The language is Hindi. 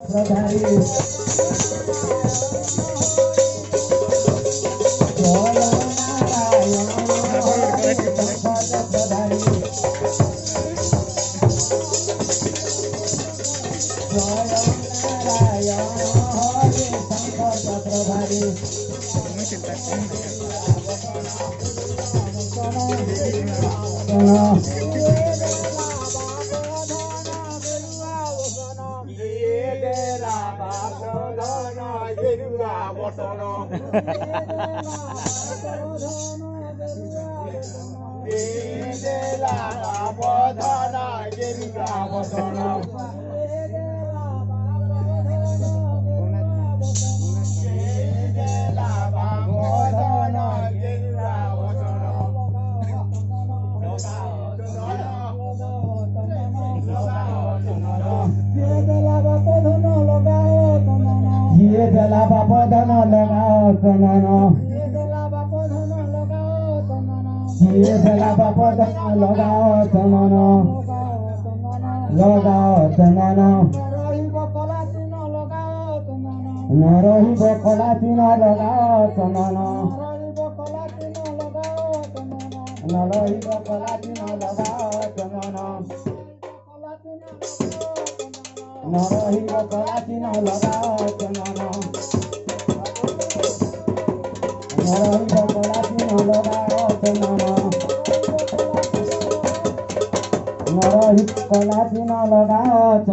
प्रधारी जय नारायण पंकज प्रधारी जय नारायण पंकज प्रधारी ये जला बाप धन लगाओ तननो ये जला बाप धन लगाओ तननो लगाओ तननो नरही बकला तीन लगाओ तननो नरही बकला तीन लगाओ तननो नरही बकला तीन लगाओ तननो नरही बकला तीन लगाओ तननो नरही बकला तीन लगाओ